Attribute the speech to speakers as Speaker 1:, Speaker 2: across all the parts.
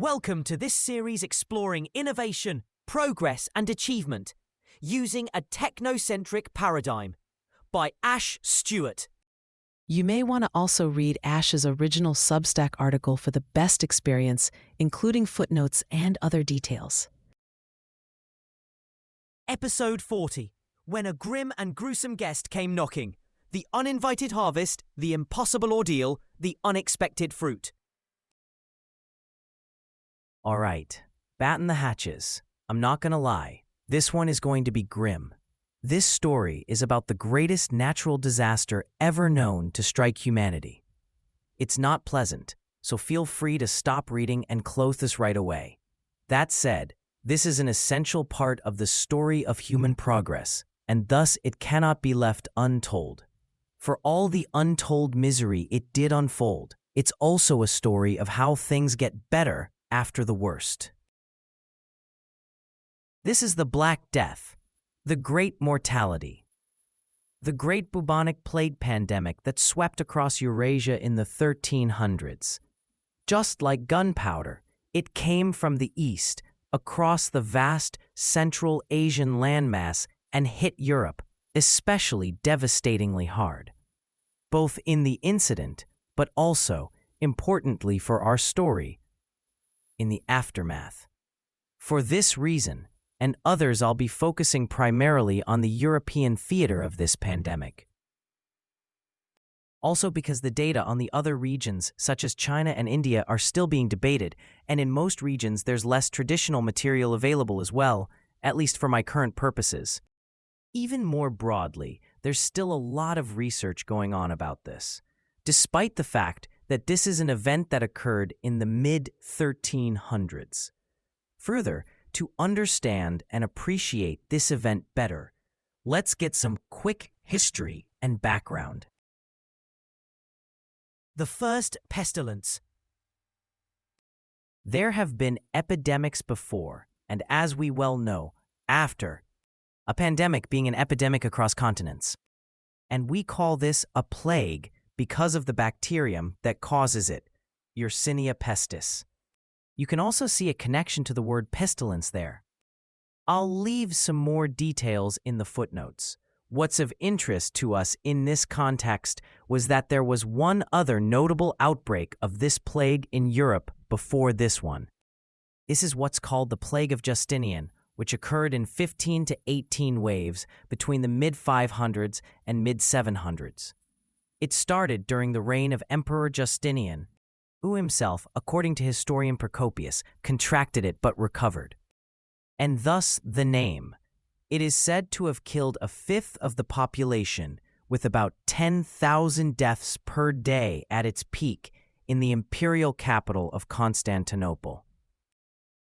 Speaker 1: Welcome to this series exploring innovation, progress and achievement using a technocentric paradigm by Ash Stuart.
Speaker 2: You may want to also read Ash's original Substack article for the best experience, including footnotes and other details.
Speaker 1: Episode 40, when a grim and gruesome guest came knocking. The uninvited harvest, the impossible ordeal, the unexpected fruit.
Speaker 3: All right, batten the hatches. I'm not gonna lie, this one is going to be grim. This story is about the greatest natural disaster ever known to strike humanity. It's not pleasant, so feel free to stop reading and close this right away. That said, this is an essential part of the story of human progress, and thus it cannot be left untold. For all the untold misery it did unfold, it's also a story of how things get better after the worst. This is the Black Death, the Great Mortality. The Great Bubonic Plague pandemic that swept across Eurasia in the 1300s. Just like gunpowder, it came from the east, across the vast Central Asian landmass and hit Europe, especially devastatingly hard. Both in the incident, but also, importantly for our story, in the aftermath. For this reason, and others, I'll be focusing primarily on the European theater of this pandemic. Also because the data on the other regions, such as China and India, are still being debated, and in most regions there's less traditional material available as well, at least for my current purposes. Even more broadly, there's still a lot of research going on about this, despite the fact that this is an event that occurred in the mid-1300s. Further, to understand and appreciate this event better, let's get some quick history and background.
Speaker 1: The first pestilence.
Speaker 3: There have been epidemics before, and as we well know, after. A pandemic being an epidemic across continents. And we call this a plague because of the bacterium that causes it, Yersinia pestis. You can also see a connection to the word pestilence there. I'll leave some more details in the footnotes. What's of interest to us in this context was that there was one other notable outbreak of this plague in Europe before this one. This is what's called the Plague of Justinian, which occurred in 15 to 18 waves between the mid-500s and mid-700s. It started during the reign of Emperor Justinian, who himself, according to historian Procopius, contracted it but recovered. And thus the name. It is said to have killed a fifth of the population, with about 10,000 deaths per day at its peak in the imperial capital of Constantinople.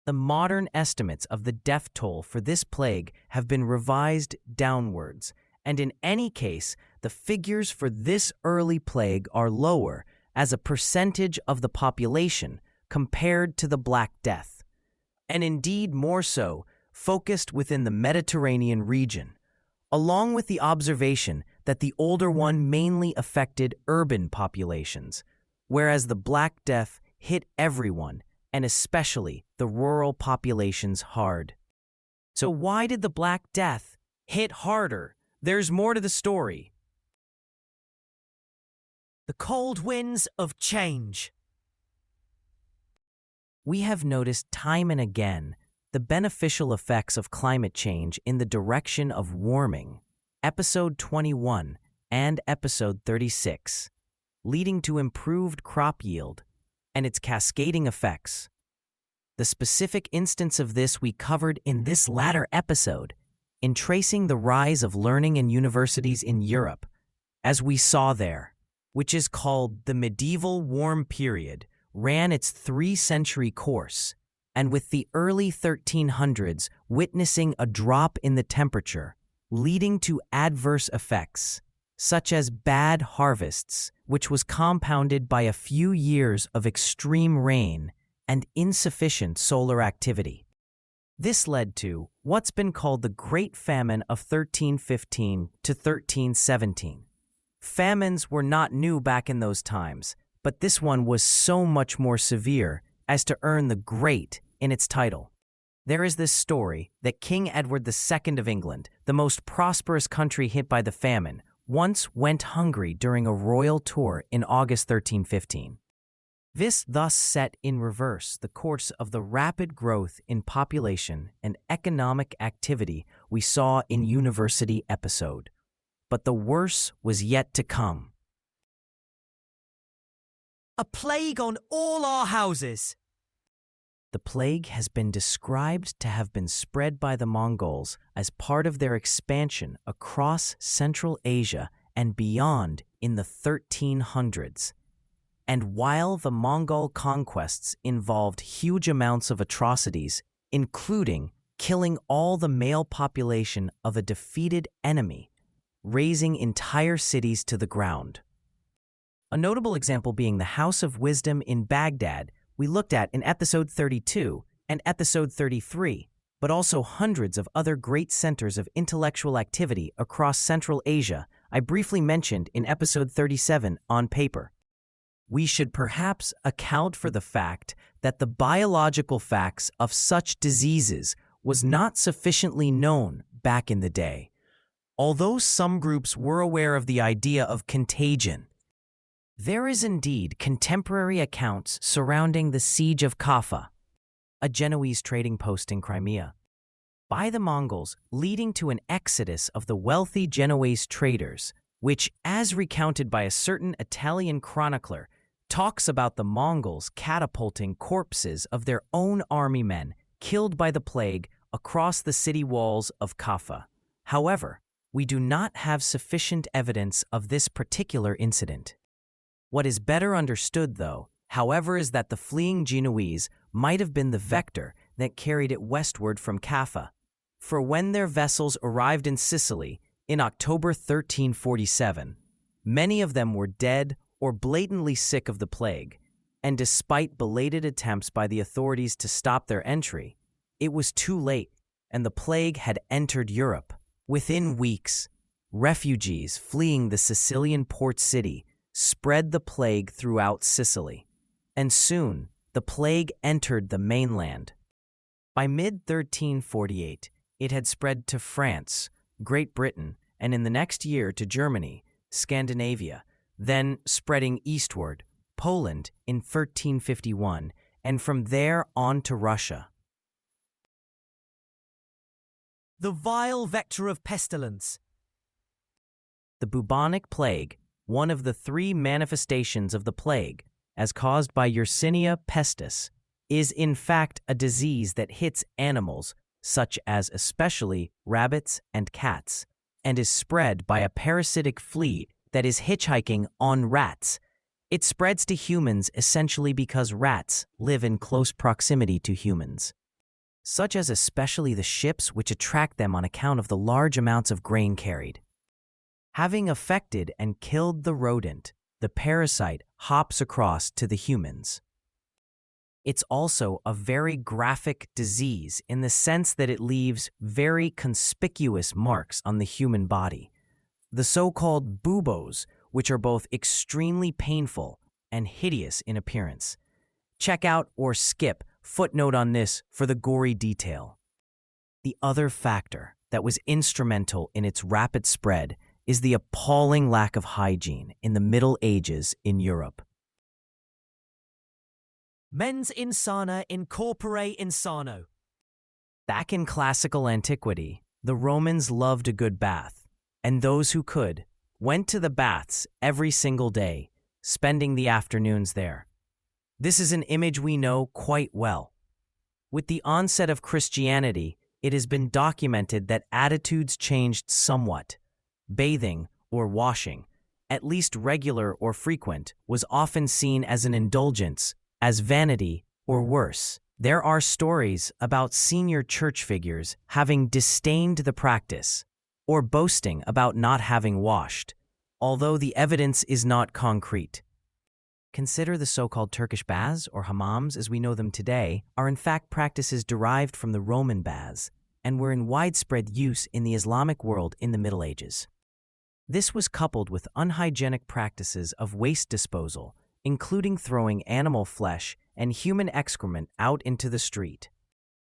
Speaker 3: The modern estimates of the death toll for this plague have been revised downwards, and in any case, the figures for this early plague are lower as a percentage of the population compared to the Black Death, and indeed more so, focused within the Mediterranean region, along with the observation that the older one mainly affected urban populations, whereas the Black Death hit everyone, and especially the rural populations hard. So why did the Black Death hit harder? There's more to the story.
Speaker 1: The cold winds of change.
Speaker 3: We have noticed time and again the beneficial effects of climate change in the direction of warming, episode 21 and episode 36, leading to improved crop yield and its cascading effects. The specific instance of this we covered in this latter episode, in tracing the rise of learning in universities in Europe, as we saw there, which is called the medieval warm period, ran its 3-century course, and with the early 1300s witnessing a drop in the temperature, leading to adverse effects, such as bad harvests, which was compounded by a few years of extreme rain and insufficient solar activity. This led to what's been called the Great Famine of 1315 to 1317. Famines were not new back in those times, but this one was so much more severe as to earn the Great in its title. There is this story that King Edward II of England, the most prosperous country hit by the famine, once went hungry during a royal tour in August 1315. This thus set in reverse the course of the rapid growth in population and economic activity we saw in University episode. But the worst was yet to come.
Speaker 1: A plague on all our houses.
Speaker 3: The plague has been described to have been spread by the Mongols as part of their expansion across Central Asia and beyond in the 1300s. And while the Mongol conquests involved huge amounts of atrocities, including killing all the male population of a defeated enemy, razing entire cities to the ground. A notable example being the House of Wisdom in Baghdad we looked at in episode 32 and episode 33, but also hundreds of other great centers of intellectual activity across Central Asia I briefly mentioned in episode 37 on paper. We should perhaps account for the fact that the biological facts of such diseases was not sufficiently known back in the day. Although some groups were aware of the idea of contagion, there is indeed contemporary accounts surrounding the siege of Kaffa, a Genoese trading post in Crimea, by the Mongols, leading to an exodus of the wealthy Genoese traders, which, as recounted by a certain Italian chronicler, talks about the Mongols catapulting corpses of their own army men killed by the plague across the city walls of Kaffa. However, we do not have sufficient evidence of this particular incident. What is better understood, though, however, is that the fleeing Genoese might have been the vector that carried it westward from Kaffa. For when their vessels arrived in Sicily in October 1347, many of them were dead or blatantly sick of the plague, and despite belated attempts by the authorities to stop their entry, it was too late, and the plague had entered Europe. Within weeks, refugees fleeing the Sicilian port city spread the plague throughout Sicily, and soon the plague entered the mainland. By mid-1348, it had spread to France, Great Britain, and in the next year to Germany, Scandinavia, then spreading eastward, Poland in 1351, and from there on to Russia.
Speaker 1: The vile vector of pestilence.
Speaker 3: The bubonic plague, one of the three manifestations of the plague, as caused by Yersinia pestis, is in fact a disease that hits animals, such as especially rabbits and cats, and is spread by a parasitic flea that is hitchhiking on rats. It spreads to humans essentially because rats live in close proximity to humans, such as especially the ships which attract them on account of the large amounts of grain carried. Having affected and killed the rodent, the parasite hops across to the humans. It's also a very graphic disease in the sense that it leaves very conspicuous marks on the human body, the so-called buboes, which are both extremely painful and hideous in appearance. Check out or skip footnote on this for the gory detail. The other factor that was instrumental in its rapid spread is the appalling lack of hygiene in the Middle Ages in Europe.
Speaker 1: Mens insana in corpore insano.
Speaker 3: Back in classical antiquity, the Romans loved a good bath, and those who could went to the baths every single day, spending the afternoons there. This is an image we know quite well. With the onset of Christianity, it has been documented that attitudes changed somewhat. Bathing or washing, at least regular or frequent, was often seen as an indulgence, as vanity, or worse. There are stories about senior church figures having disdained the practice, or boasting about not having washed, although the evidence is not concrete. Consider the so-called Turkish baths, or hammams as we know them today, are in fact practices derived from the Roman baths, and were in widespread use in the Islamic world in the Middle Ages. This was coupled with unhygienic practices of waste disposal, including throwing animal flesh and human excrement out into the street.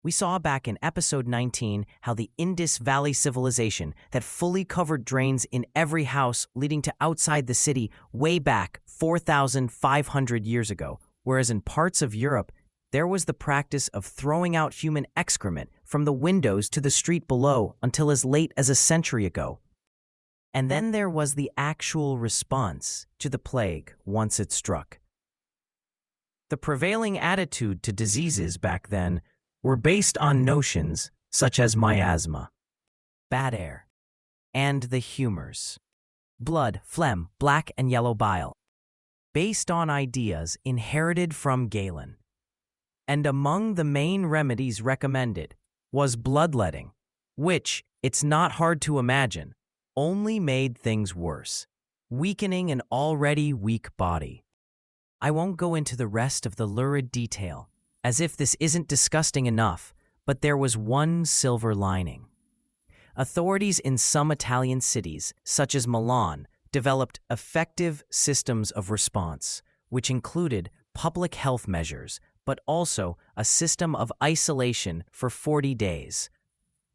Speaker 3: We saw back in episode 19 how the Indus Valley civilization that fully covered drains in every house leading to outside the city way back 4,500 years ago, whereas in parts of Europe, there was the practice of throwing out human excrement from the windows to the street below until as late as a century ago. And then there was the actual response to the plague once it struck. The prevailing attitude to diseases back then were based on notions such as miasma, bad air, and the humors, blood, phlegm, black and yellow bile, based on ideas inherited from Galen. And among the main remedies recommended was bloodletting, which, it's not hard to imagine, only made things worse, weakening an already weak body. I won't go into the rest of the lurid detail, as if this isn't disgusting enough, but there was one silver lining. Authorities in some Italian cities, such as Milan, developed effective systems of response, which included public health measures, but also a system of isolation for 40 days.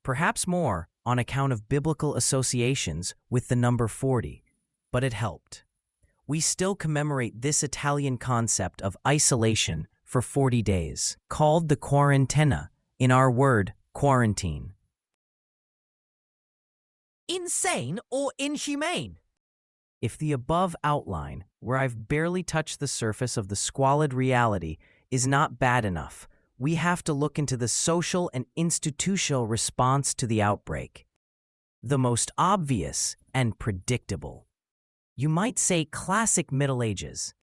Speaker 3: Perhaps more on account of biblical associations with the number 40, but it helped. We still commemorate this Italian concept of isolation for 40 days, called the quarantena, in our word, quarantine.
Speaker 1: Insane or inhumane?
Speaker 3: If the above outline, where I've barely touched the surface of the squalid reality, is not bad enough, we have to look into the social and institutional response to the outbreak. The most obvious and predictable. You might say classic Middle Ages.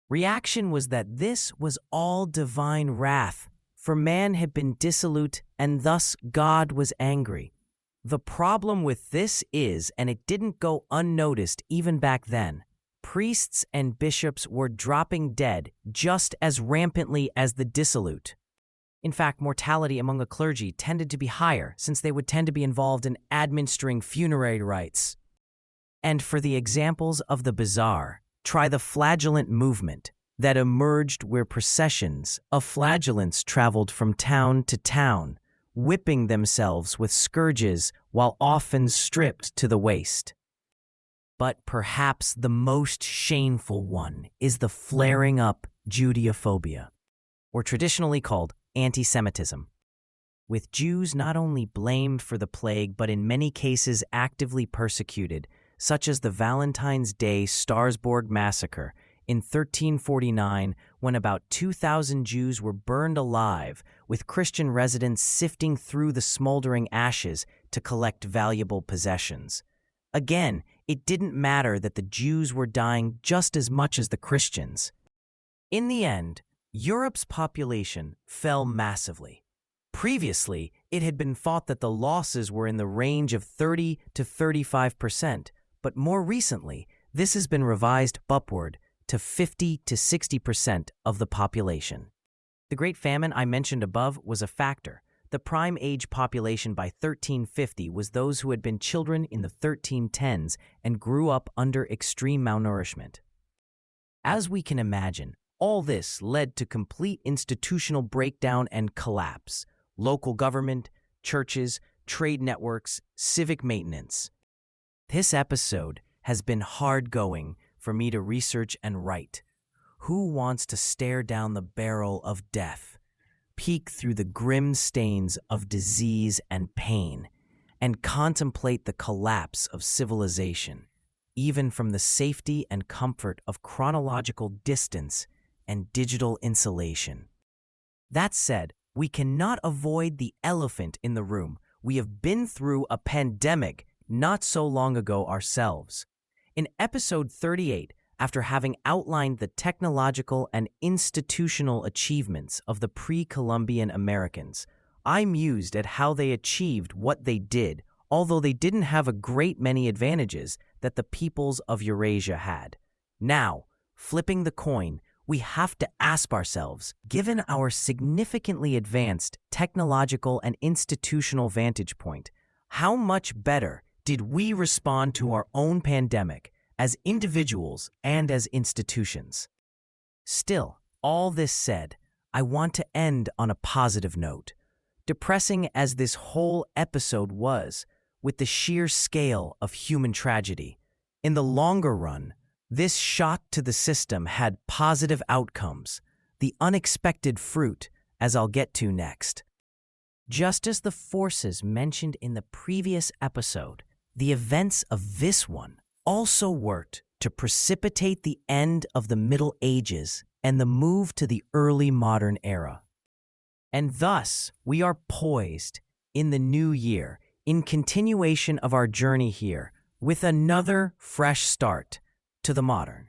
Speaker 3: Reaction was that this was all divine wrath, for man had been dissolute and thus God was angry. The problem with this is, and it didn't go unnoticed even back then, priests and bishops were dropping dead just as rampantly as the dissolute. In fact, mortality among the clergy tended to be higher since they would tend to be involved in administering funerary rites. And for the examples of the bizarre, try the flagellant movement that emerged where processions of flagellants traveled from town to town, whipping themselves with scourges while often stripped to the waist. But perhaps the most shameful one is the flaring up Judeophobia, or traditionally called anti-Semitism, with Jews not only blamed for the plague but in many cases actively persecuted, such as the Valentine's Day Starsborg massacre in 1349, when about 2,000 Jews were burned alive, with Christian residents sifting through the smoldering ashes to collect valuable possessions. Again, it didn't matter that the Jews were dying just as much as the Christians. In the end, Europe's population fell massively. Previously, it had been thought that the losses were in the range of 30 to 35%, but more recently, this has been revised upward to 50 to 60% of the population. The Great Famine I mentioned above was a factor. The prime age population by 1350 was those who had been children in the 1310s and grew up under extreme malnourishment. As we can imagine, all this led to complete institutional breakdown and collapse. Local government, churches, trade networks, civic maintenance. This episode has been hard going for me to research and write. Who wants to stare down the barrel of death, peek through the grim stains of disease and pain, and contemplate the collapse of civilization, even from the safety and comfort of chronological distance and digital insulation? That said, we cannot avoid the elephant in the room. We have been through a pandemic not so long ago ourselves. In episode 38, after having outlined the technological and institutional achievements of the pre-Columbian Americans, I mused at how they achieved what they did, although they didn't have a great many advantages that the peoples of Eurasia had. Now, flipping the coin, we have to ask ourselves, given our significantly advanced technological and institutional vantage point, how much better did we respond to our own pandemic as individuals and as institutions? Still, all this said, I want to end on a positive note. Depressing as this whole episode was, with the sheer scale of human tragedy, in the longer run, this shock to the system had positive outcomes, the unexpected fruit, as I'll get to next. Just as the forces mentioned in the previous episode, the events of this one also worked to precipitate the end of the Middle Ages and the move to the early modern era. And thus, we are poised in the new year, in continuation of our journey here, with another fresh start to the modern.